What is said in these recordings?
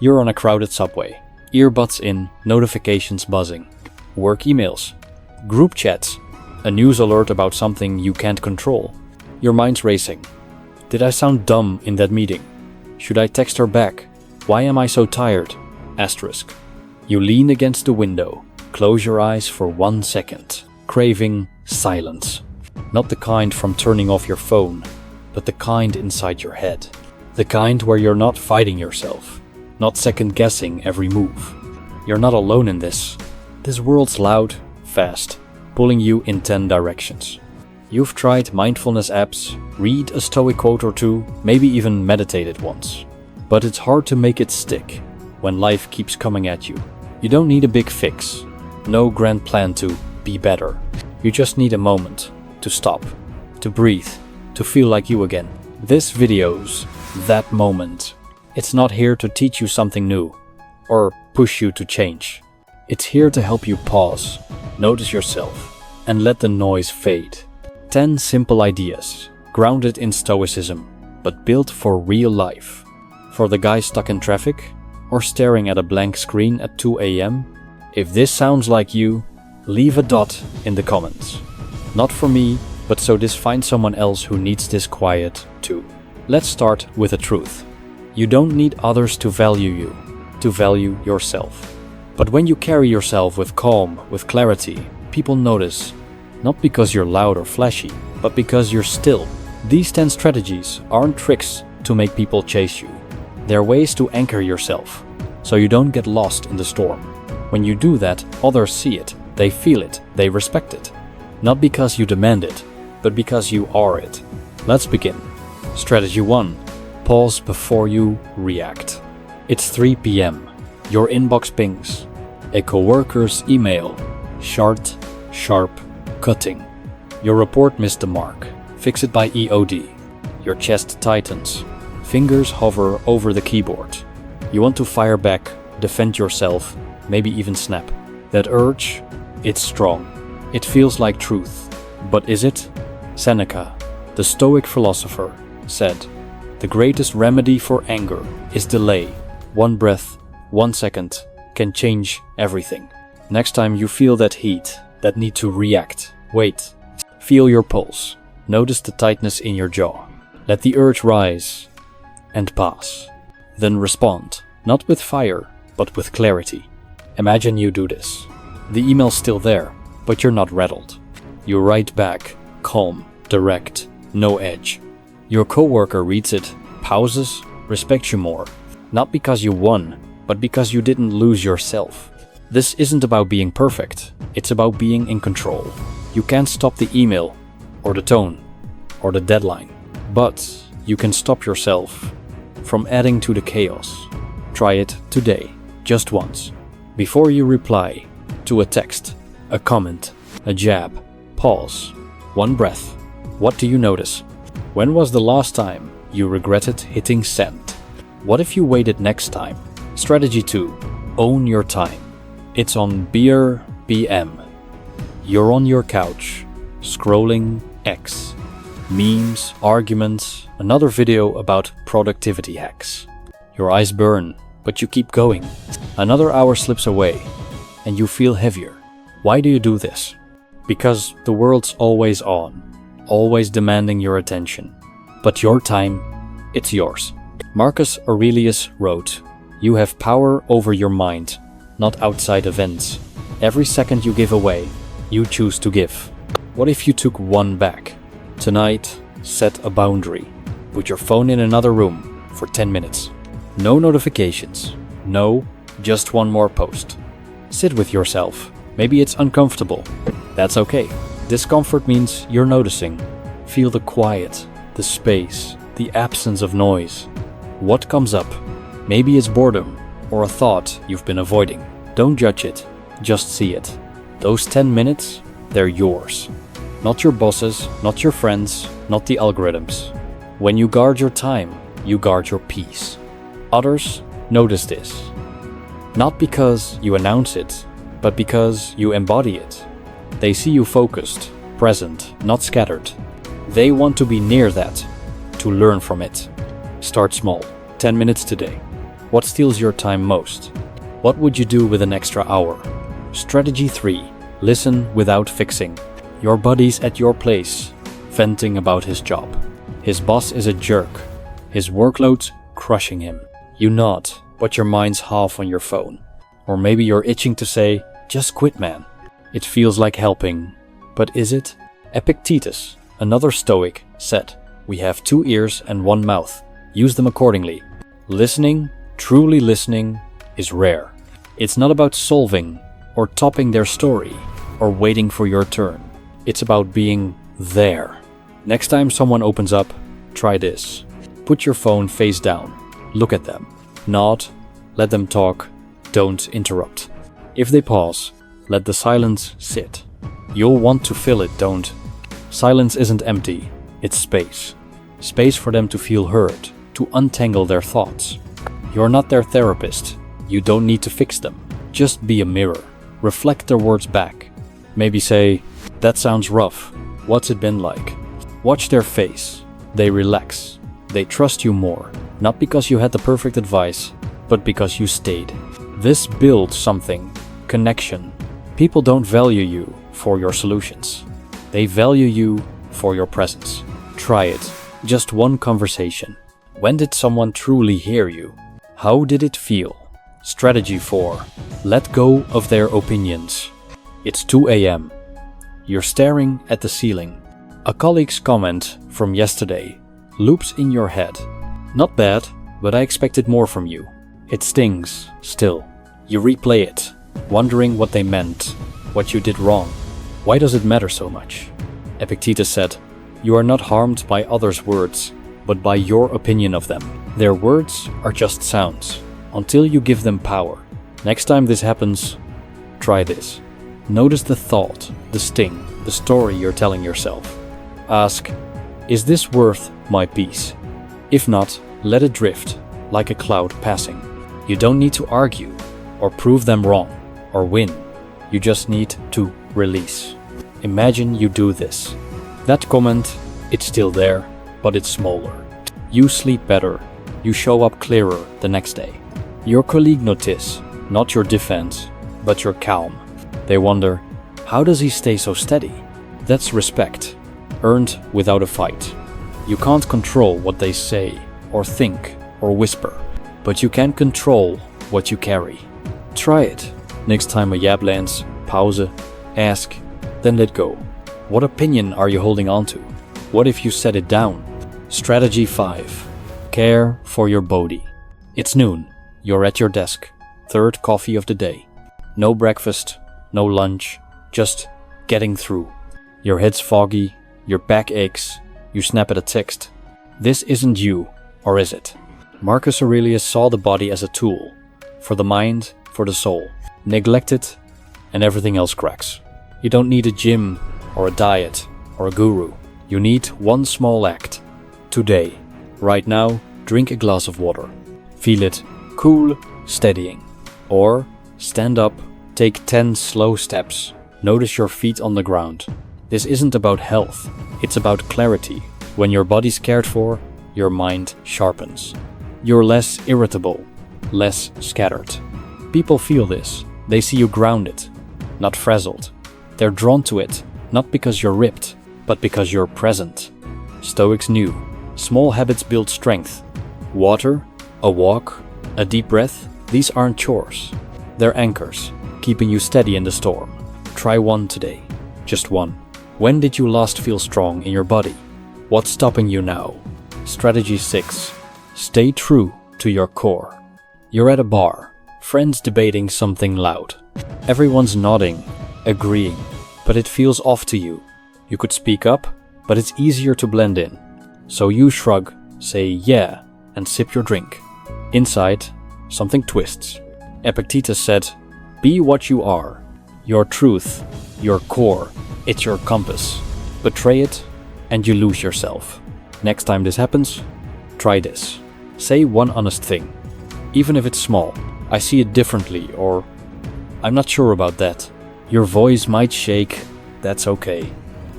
You're on a crowded subway, earbuds in, notifications buzzing, work emails, group chats, a news alert about something you can't control. Your mind's racing. Did I sound dumb in that meeting? Should I text her back? Why am I so tired? Asterisk. You lean against the window, close your eyes for 1 second, craving silence. Not the kind from turning off your phone, but the kind inside your head. The kind where you're not fighting yourself, not second-guessing every move. You're not alone in this. This world's loud, fast, pulling you in 10 directions. You've tried mindfulness apps, read a Stoic quote or two, maybe even meditated once. But it's hard to make it stick when life keeps coming at you. You don't need a big fix, no grand plan to be better. You just need a moment to stop, to breathe, to feel like you again. This video's that moment. It's not here to teach you something new or push you to change. It's here to help you pause, notice yourself, and let the noise fade. 10 simple ideas, grounded in Stoicism, but built for real life. For the guy stuck in traffic or staring at a blank screen at 2 a.m. If this sounds like you, leave a dot in the comments. Not for me, but so this finds someone else who needs this quiet too. Let's start with the truth. You don't need others to value you, to value yourself. But when you carry yourself with calm, with clarity, people notice. Not because you're loud or flashy, but because you're still. These 10 strategies aren't tricks to make people chase you. They're ways to anchor yourself, so you don't get lost in the storm. When you do that, others see it, they feel it, they respect it. Not because you demand it, but because you are it. Let's begin. Strategy 1. Pause before you react. It's 3 p.m. Your inbox pings. A coworker's email. Short, sharp, cutting. Your report missed the mark. Fix it by EOD. Your chest tightens. Fingers hover over the keyboard. You want to fire back, defend yourself, maybe even snap. That urge, it's strong. It feels like truth. But is it? Seneca, the Stoic philosopher, said, "The greatest remedy for anger is delay. 1 breath, 1 second can change everything." Next time you feel that heat, that need to react, wait. Feel your pulse. Notice the tightness in your jaw. Let the urge rise and pass. Then respond, not with fire, but with clarity. Imagine you do this. The email's still there, but you're not rattled. You write back, calm, direct, no edge. Your coworker reads it, pauses, respects you more. Not because you won, but because you didn't lose yourself. This isn't about being perfect, it's about being in control. You can't stop the email, or the tone, or the deadline. But you can stop yourself from adding to the chaos. Try it today, just once. Before you reply to a text, a comment, a jab, pause. 1 breath. What do you notice? When was the last time you regretted hitting send? What if you waited next time? Strategy 2. Own your time. It's on beer PM. You're on your couch, scrolling X. Memes, arguments, another video about productivity hacks. Your eyes burn, but you keep going. Another hour slips away, and you feel heavier. Why do you do this? Because the world's always on, always demanding your attention. But your time, it's yours. Marcus Aurelius wrote, "You have power over your mind, not outside events. Every second you give away, you choose to give." What if you took 1 back? Tonight, set a boundary. Put your phone in another room for 10 minutes. No notifications. No, just 1 more post. Sit with yourself. Maybe it's uncomfortable. That's okay. Discomfort means you're noticing. Feel the quiet, the space, the absence of noise. What comes up? Maybe it's boredom or a thought you've been avoiding. Don't judge it, just see it. Those 10 minutes, they're yours. Not your boss's, not your friends, not the algorithms. When you guard your time, you guard your peace. Others notice this. Not because you announce it, but because you embody it. They see you focused, present, not scattered. They want to be near that, to learn from it. Start small, 10 minutes today. What steals your time most? What would you do with an extra hour? Strategy 3. Listen without fixing. Your buddy's at your place, venting about his job. His boss is a jerk. His workload's crushing him. You nod, but your mind's half on your phone. Or maybe you're itching to say, just quit, man. It feels like helping, but is it? Epictetus, another Stoic, said, we have 2 ears and 1 mouth. Use them accordingly. Listening, truly listening, is rare. It's not about solving or topping their story or waiting for your turn. It's about being there. Next time someone opens up, try this. Put your phone face down. Look at them. Nod. Let them talk. Don't interrupt. If they pause, let the silence sit. You'll want to fill it, don't. Silence isn't empty. It's space. Space for them to feel heard, to untangle their thoughts. You're not their therapist. You don't need to fix them. Just be a mirror. Reflect their words back. Maybe say, that sounds rough. What's it been like? Watch their face. They relax. They trust you more, not because you had the perfect advice, but because you stayed. This builds something, connection. People don't value you for your solutions. They value you for your presence. Try it. Just one conversation. When did someone truly hear you? How did it feel? Strategy 4. Let go of their opinions. It's 2 a.m. You're staring at the ceiling. A colleague's comment from yesterday loops in your head. Not bad, but I expected more from you. It stings, still. You replay it, wondering what they meant, what you did wrong. Why does it matter so much? Epictetus said, you are not harmed by others' words, but by your opinion of them. Their words are just sounds, until you give them power. Next time this happens, try this. Notice the thought, the sting, the story you're telling yourself. Ask, is this worth my peace? If not, let it drift, like a cloud passing. You don't need to argue, or prove them wrong, or win. You just need to release. Imagine you do this. That comment, it's still there, but it's smaller. You sleep better. You show up clearer the next day. Your colleague notice, not your defense, but your calm. They wonder, how does he stay so steady? That's respect, earned without a fight. You can't control what they say, or think, or whisper, but you can control what you carry. Try it. Next time a yab lands, pause, ask, then let go. What opinion are you holding on to? What if you set it down? Strategy 5. Care for your body. It's noon. You're at your desk. 3rd coffee of the day. No breakfast, no lunch, just getting through. Your head's foggy, your back aches, you snap at a text. This isn't you, or is it? Marcus Aurelius saw the body as a tool, for the mind, for the soul. Neglect it, and everything else cracks. You don't need a gym, or a diet, or a guru. You need one small act. Today, right now, drink a glass of water. Feel it cool, steadying. Or stand up, take 10 slow steps. Notice your feet on the ground. This isn't about health, it's about clarity. When your body's cared for, your mind sharpens. You're less irritable, less scattered. People feel this. They see you grounded, not frazzled. They're drawn to it, not because you're ripped, but because you're present. Stoics knew, small habits build strength. Water, a walk, a deep breath, these aren't chores. They're anchors, keeping you steady in the storm. Try one today, just one. When did you last feel strong in your body? What's stopping you now? Strategy 6. Stay true to your core. You're at a bar, friends debating something loud. Everyone's nodding, agreeing, but it feels off to you. You could speak up, but it's easier to blend in. So you shrug, say yeah, and sip your drink. Inside, something twists. Epictetus said, be what you are. Your truth, your core, it's your compass. Betray it, and you lose yourself. Next time this happens, try this. Say one honest thing. Even if it's small, I see it differently, or I'm not sure about that. Your voice might shake, that's okay.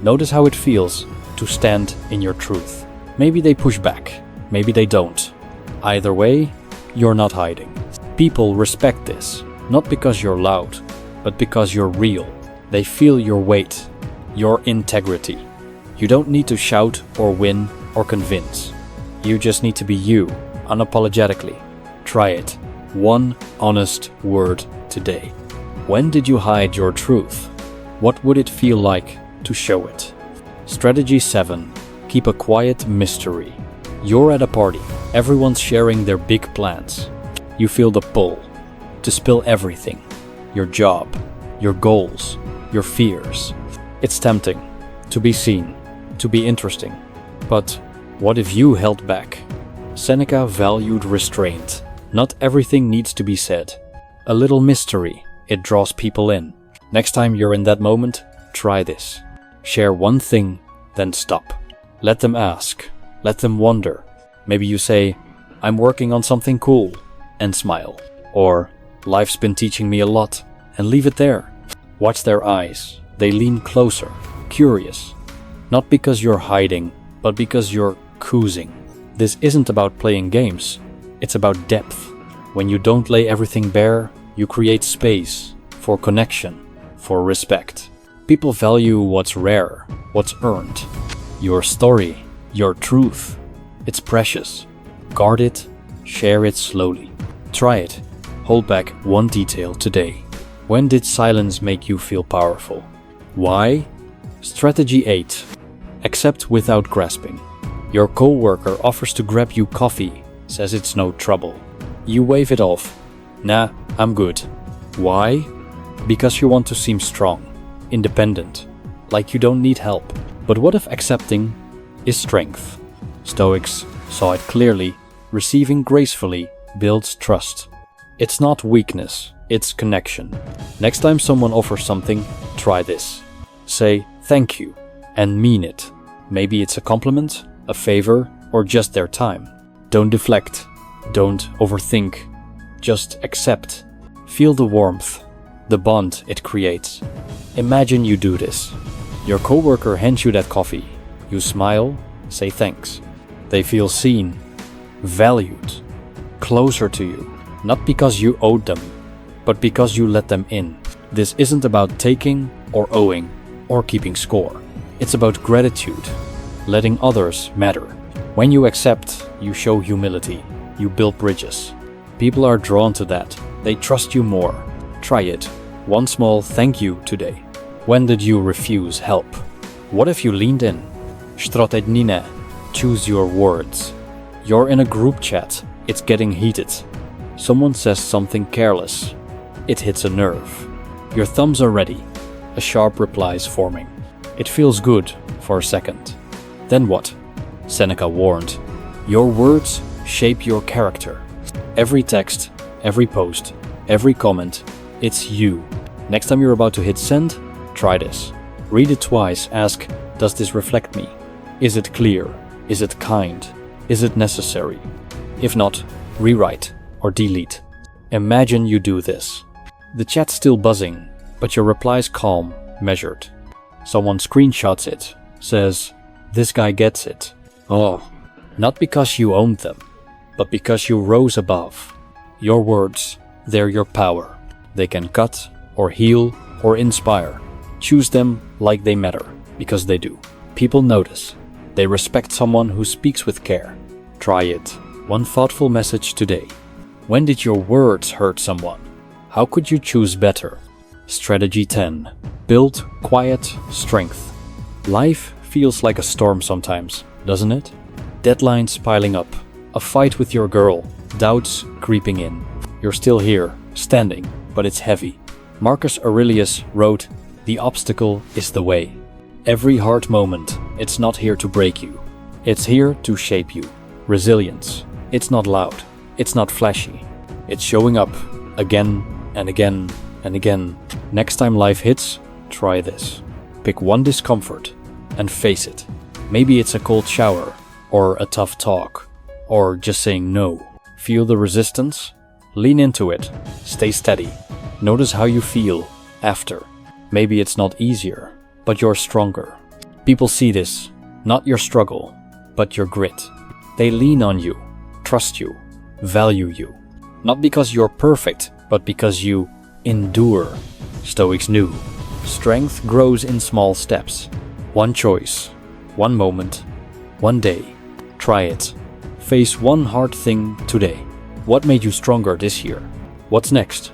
Notice how it feels to stand in your truth. Maybe they push back, maybe they don't. Either way, you're not hiding. People respect this, not because you're loud, but because you're real. They feel your weight, your integrity. You don't need to shout or win or convince. You just need to be you, unapologetically. Try it. One honest word today. When did you hide your truth? What would it feel like to show it? Strategy 7. Keep a quiet mystery. You're at a party. Everyone's sharing their big plans. You feel the pull to spill everything. Your job, your goals, your fears. It's tempting to be seen, to be interesting. But what if you held back? Seneca valued restraint. Not everything needs to be said. A little mystery, it draws people in. Next time you're in that moment, try this. Share one thing, then stop. Let them ask. Let them wonder. Maybe you say, I'm working on something cool, and smile. Or, life's been teaching me a lot, and leave it there. Watch their eyes. They lean closer, curious. Not because you're hiding, but because you're choosing. This isn't about playing games. It's about depth. When you don't lay everything bare, you create space for connection, for respect. People value what's rare, what's earned. Your story, your truth. It's precious. Guard it, share it slowly. Try it. Hold back one detail today. When did silence make you feel powerful? Why? Strategy 8. Accept without grasping. Your coworker offers to grab you coffee, says it's no trouble. You wave it off. Nah, I'm good. Why? Because you want to seem strong, independent, like you don't need help. But what if accepting is strength? Stoics saw it clearly. Receiving gracefully builds trust. It's not weakness, it's connection. Next time someone offers something, try this. Say thank you and mean it. Maybe it's a compliment, a favor, or just their time. Don't deflect. Don't overthink. Just accept. Feel the warmth, the bond it creates. Imagine you do this. Your coworker hands you that coffee. You smile, say thanks. They feel seen, valued, closer to you. Not because you owed them, but because you let them in. This isn't about taking or owing or keeping score. It's about gratitude, letting others matter. When you accept, you show humility. You build bridges. People are drawn to that. They trust you more. Try it. One small thank you today. When did you refuse help? What if you leaned in? Strategnie. Choose your words. You're in a group chat. It's getting heated. Someone says something careless. It hits a nerve. Your thumbs are ready. A sharp reply is forming. It feels good for a second. Then what? Seneca warned. Your words shape your character. Every text, every post, every comment, it's you. Next time you're about to hit send, try this. Read it twice, ask, does this reflect me? Is it clear? Is it kind? Is it necessary? If not, rewrite or delete. Imagine you do this. The chat's still buzzing, but your reply's calm, measured. Someone screenshots it, says, this guy gets it. Oh, not because you owned them, but because you rose above. Your words, they're your power. They can cut or heal or inspire. Choose them like they matter, because they do. People notice. They respect someone who speaks with care. Try it. One thoughtful message today. When did your words hurt someone? How could you choose better? Strategy 10. Build quiet strength. Life feels like a storm sometimes, doesn't it? Deadlines piling up. A fight with your girl. Doubts creeping in. You're still here, standing, but it's heavy. Marcus Aurelius wrote, "The obstacle is the way." Every hard moment, it's not here to break you. It's here to shape you. Resilience. It's not loud. It's not flashy. It's showing up again and again and again. Next time life hits, try this. Pick one discomfort and face it. Maybe it's a cold shower, or a tough talk, or just saying no. Feel the resistance? Lean into it. Stay steady. Notice how you feel after. Maybe it's not easier, but you're stronger. People see this, not your struggle, but your grit. They lean on you, trust you, value you. Not because you're perfect, but because you endure. Stoics knew. Strength grows in small steps. One choice, one moment, one day. Try it. Face one hard thing today. What made you stronger this year? What's next?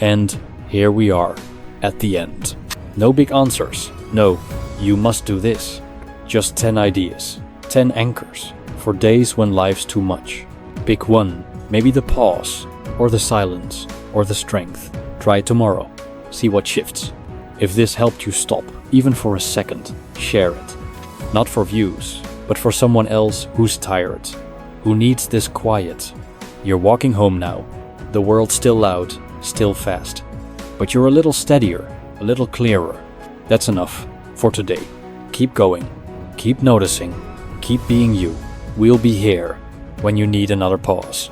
And here we are, at the end. No big answers. No, you must do this. Just 10 ideas, 10 anchors for days when life's too much. Pick one, maybe the pause, or the silence, or the strength. Try it tomorrow. See what shifts. If this helped you stop, even for a second, share it. Not for views, but for someone else who's tired, who needs this quiet. You're walking home now. The world's still loud, still fast. But you're a little steadier, a little clearer. That's enough for today. Keep going, keep noticing, keep being you. We'll be here when you need another pause.